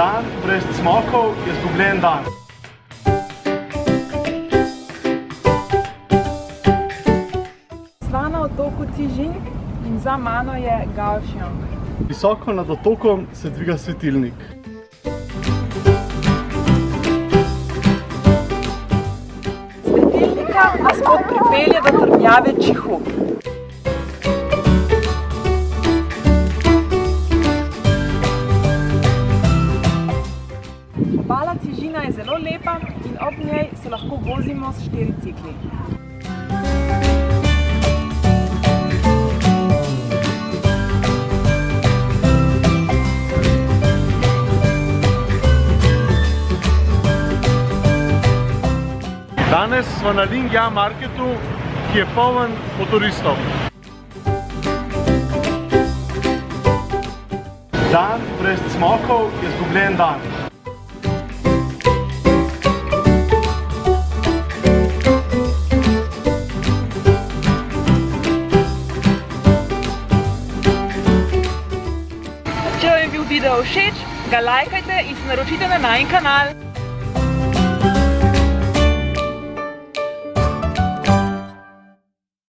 Dan brez cmokov je izgubljen dan. Sva na otoku Cižing in za mano je Kaohsiung. Visoko nad otokom se dviga svetilnik. Svetilnika nas pot pripelje do trdnjave Čihu. Obala Cižina je zelo lepa in ob njej se lahko vozimo s 4 cikli. Danes smo na Lingjia marketu, ki je poln motoristov. Dan brez cmokov je izgubljen dan. Če vam je bil video všeč, ga lajkajte in se naročite na najin kanal.